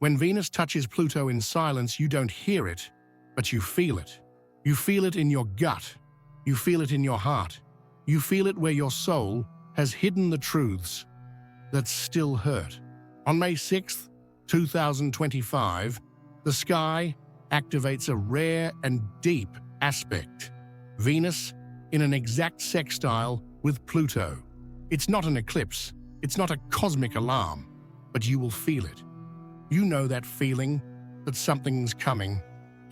When Venus touches Pluto in silence, you don't hear it, but you feel it. You feel it in your gut. You feel it in your heart. You feel it where your soul has hidden the truths that still hurt. On May 6th, 2025, the sky activates a rare and deep aspect. Venus in an exact sextile with Pluto. It's not an eclipse. It's not a cosmic alarm, but you will feel it. You know that feeling that something's coming,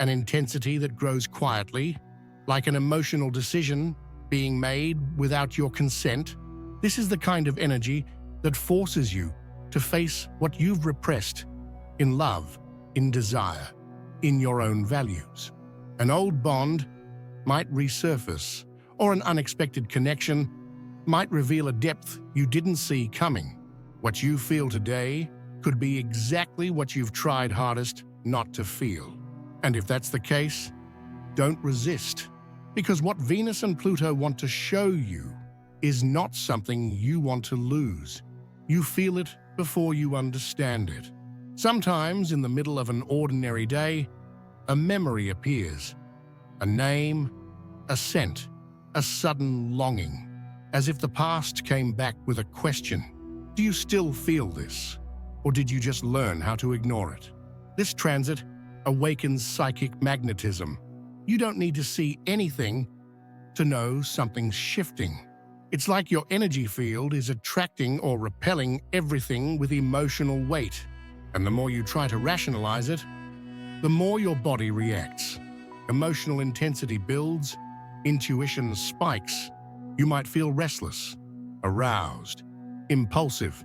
an intensity that grows quietly, like an emotional decision being made without your consent. This is the kind of energy that forces you to face what you've repressed in love, in desire, in your own values. An old bond might resurface, or an unexpected connection might reveal a depth you didn't see coming. What you feel today could be exactly what you've tried hardest not to feel. And if that's the case, don't resist, because what Venus and Pluto want to show you is not something you want to lose. You feel it before you understand it. Sometimes, in the middle of an ordinary day, a memory appears, a name, a scent, a sudden longing, as if the past came back with a question. Do you still feel this? Or did you just learn how to ignore it? This transit awakens psychic magnetism. You don't need to see anything to know something's shifting. It's like your energy field is attracting or repelling everything with emotional weight. And the more you try to rationalize it, the more your body reacts. Emotional intensity builds, intuition spikes. You might feel restless, aroused, impulsive,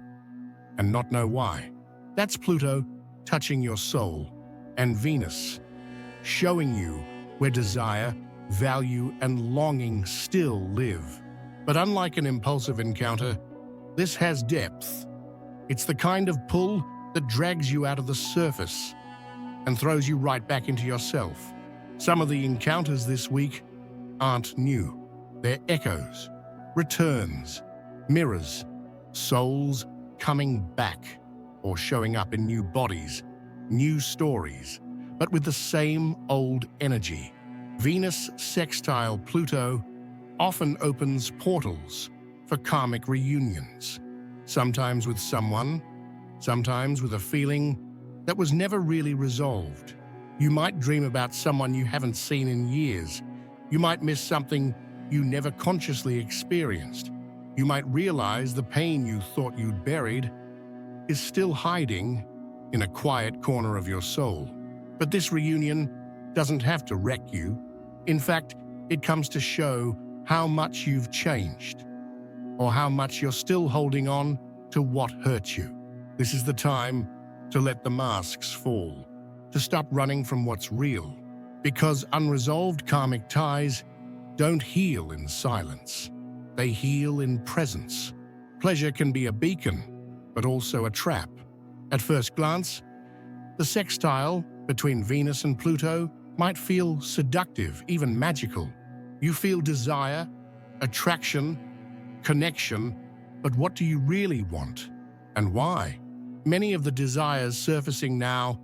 and not know why. That's Pluto touching your soul, and Venus showing you where desire, value, and longing still live. But unlike an impulsive encounter, this has depth. It's the kind of pull that drags you out of the surface and throws you right back into yourself. Some of the encounters this week aren't new. They're echoes, returns, mirrors, souls coming back or showing up in new bodies, new stories, but with the same old energy. Venus sextile Pluto often opens portals for karmic reunions, sometimes with someone, sometimes with a feeling that was never really resolved. You might dream about someone you haven't seen in years. You might miss something you never consciously experienced. You might realize the pain you thought you'd buried is still hiding in a quiet corner of your soul. But this reunion doesn't have to wreck you. In fact, it comes to show how much you've changed, or how much you're still holding on to what hurt you. This is the time to let the masks fall, to stop running from what's real, because unresolved karmic ties don't heal in silence. They heal in presence. Pleasure can be a beacon, but also a trap. At first glance, the sextile between Venus and Pluto might feel seductive, even magical. You feel desire, attraction, connection, but what do you really want? And why? Many of the desires surfacing now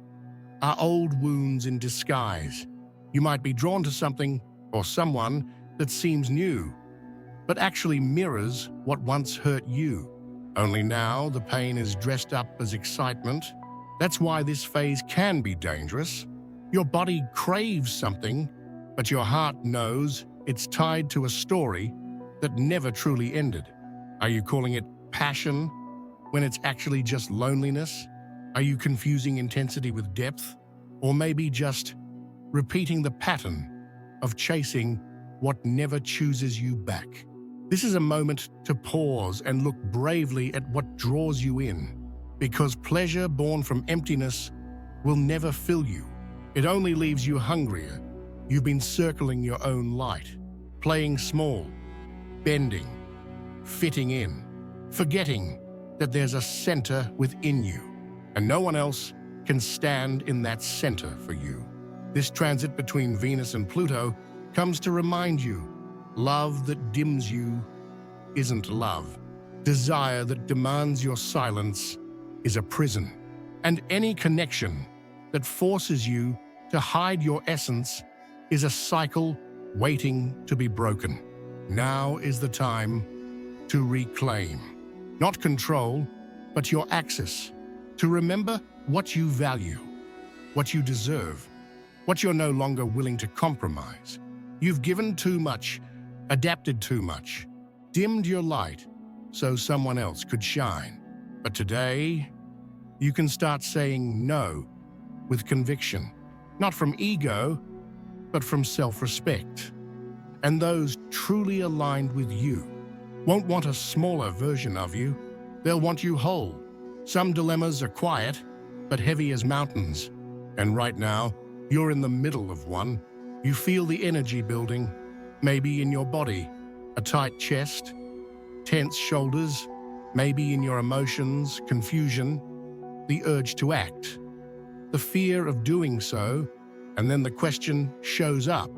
are old wounds in disguise. You might be drawn to something or someone that seems new, but actually mirrors what once hurt you. Only now the pain is dressed up as excitement. That's why this phase can be dangerous. Your body craves something, but your heart knows it's tied to a story that never truly ended. Are you calling it passion when it's actually just loneliness? Are you confusing intensity with depth? Or maybe just repeating the pattern of chasing what never chooses you back? This is a moment to pause and look bravely at what draws you in, because pleasure born from emptiness will never fill you. It only leaves you hungrier. You've been circling your own light, playing small, bending, fitting in, forgetting that there's a center within you, and no one else can stand in that center for you. This transit between Venus and Pluto comes to remind you, love that dims you isn't love. Desire that demands your silence is a prison. And any connection that forces you to hide your essence is a cycle waiting to be broken. Now is the time to reclaim, not control, but your access, to remember what you value, what you deserve, what you're no longer willing to compromise. You've given too much, adapted too much, dimmed your light so someone else could shine. But today, you can start saying no with conviction, not from ego, but from self-respect. And those truly aligned with you won't want a smaller version of you. They'll want you whole. Some dilemmas are quiet, but heavy as mountains. And right now, you're in the middle of one. You feel the energy building, maybe in your body, a tight chest, tense shoulders, maybe in your emotions, confusion, the urge to act, the fear of doing so, and then the question shows up,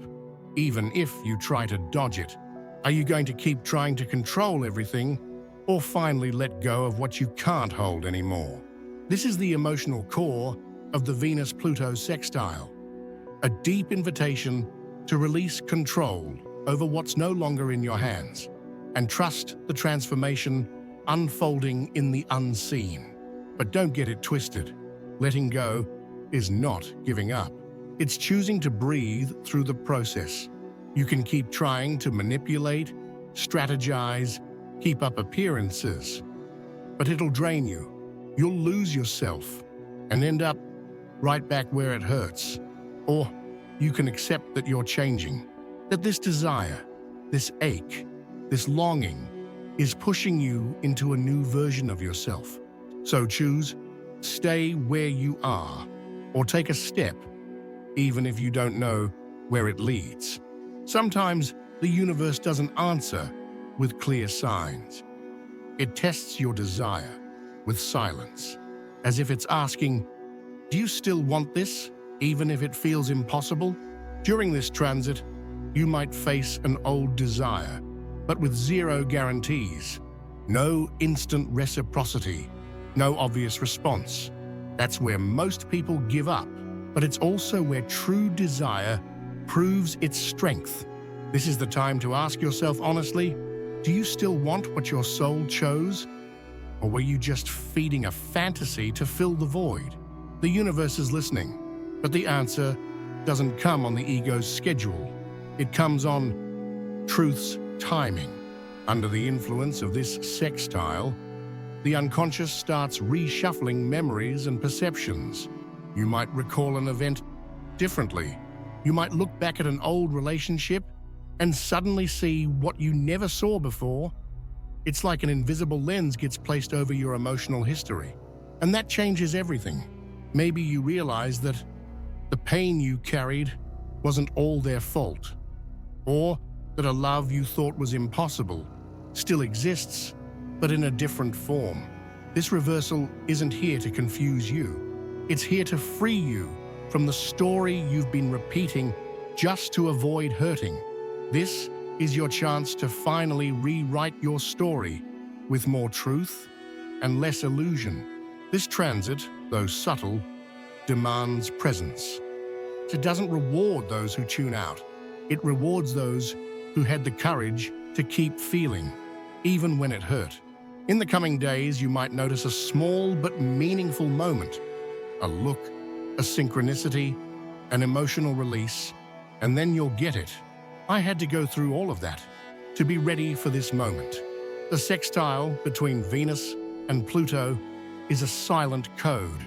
even if you try to dodge it. Are you going to keep trying to control everything, or finally let go of what you can't hold anymore? This is the emotional core of the Venus-Pluto sextile, a deep invitation to release control over what's no longer in your hands and trust the transformation unfolding in the unseen. But don't get it twisted. Letting go is not giving up. It's choosing to breathe through the process. You can keep trying to manipulate, strategize, keep up appearances, but it'll drain you. You'll lose yourself and end up right back where it hurts. Or you can accept that you're changing, that this desire, this ache, this longing is pushing you into a new version of yourself. So choose, stay where you are, or take a step, even if you don't know where it leads. Sometimes the universe doesn't answer with clear signs. It tests your desire with silence, as if it's asking, do you still want this, even if it feels impossible? During this transit, you might face an old desire, but with zero guarantees. No instant reciprocity, no obvious response. That's where most people give up, but it's also where true desire proves its strength. This is the time to ask yourself honestly, do you still want what your soul chose? Or were you just feeding a fantasy to fill the void? The universe is listening, but the answer doesn't come on the ego's schedule. It comes on truth's timing. Under the influence of this sextile, the unconscious starts reshuffling memories and perceptions. You might recall an event differently. You might look back at an old relationship and suddenly see what you never saw before. It's like an invisible lens gets placed over your emotional history, and that changes everything. Maybe you realize that the pain you carried wasn't all their fault, or that a love you thought was impossible still exists, but in a different form. This reversal isn't here to confuse you. It's here to free you from the story you've been repeating just to avoid hurting. This is your chance to finally rewrite your story with more truth and less illusion. This transit, though subtle, demands presence. It doesn't reward those who tune out. It rewards those who had the courage to keep feeling, even when it hurt. In the coming days, you might notice a small but meaningful moment, a look, a synchronicity, an emotional release, and then you'll get it. I had to go through all of that to be ready for this moment. The sextile between Venus and Pluto is a silent code.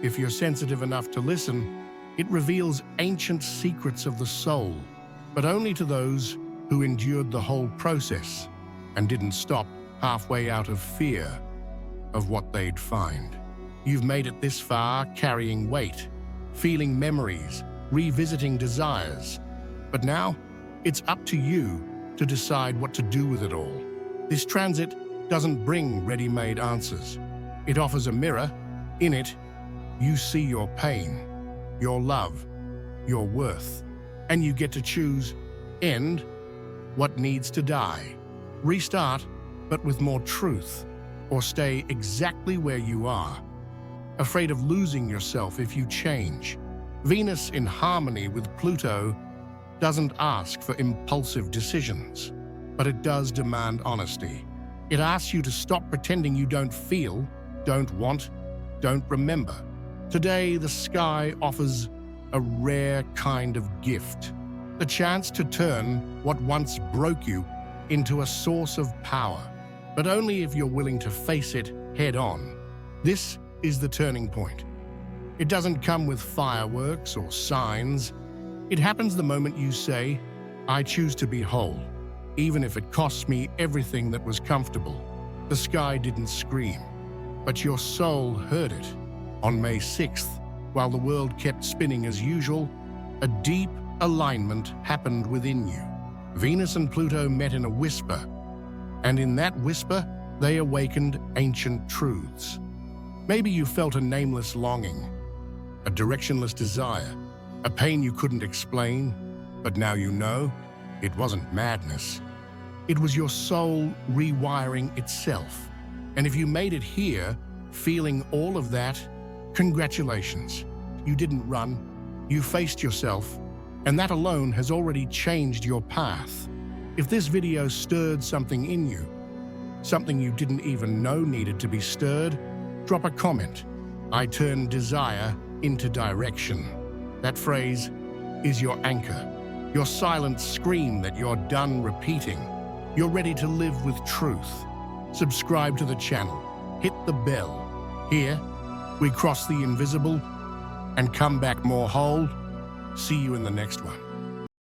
If you're sensitive enough to listen, it reveals ancient secrets of the soul, but only to those who endured the whole process and didn't stop halfway out of fear of what they'd find. You've made it this far carrying weight, feeling memories, revisiting desires. But now, it's up to you to decide what to do with it all. This transit doesn't bring ready-made answers. It offers a mirror. In it, you see your pain, your love, your worth, and you get to choose: end what needs to die, restart but with more truth, or stay exactly where you are afraid of losing yourself if you change. Venus in harmony with Pluto doesn't ask for impulsive decisions, but it does demand honesty. It asks you to stop pretending you don't feel, don't want, don't remember. Today, the sky offers a rare kind of gift, the chance to turn what once broke you into a source of power, but only if you're willing to face it head on. This is the turning point. It doesn't come with fireworks or signs. It happens the moment you say, I choose to be whole, even if it costs me everything that was comfortable. The sky didn't scream, but your soul heard it. On May 6th, while the world kept spinning as usual, a deep alignment happened within you. Venus and Pluto met in a whisper, and in that whisper, they awakened ancient truths. Maybe you felt a nameless longing, a directionless desire, a pain you couldn't explain, but now you know it wasn't madness. It was your soul rewiring itself. And if you made it here, feeling all of that, congratulations. You didn't run, you faced yourself, and that alone has already changed your path. If this video stirred something in you, something you didn't even know needed to be stirred, drop a comment. I turn desire into direction. That phrase is your anchor, your silent scream that you're done repeating. You're ready to live with truth. Subscribe to the channel, hit the bell. Here, we cross the invisible and come back more whole. See you in the next one.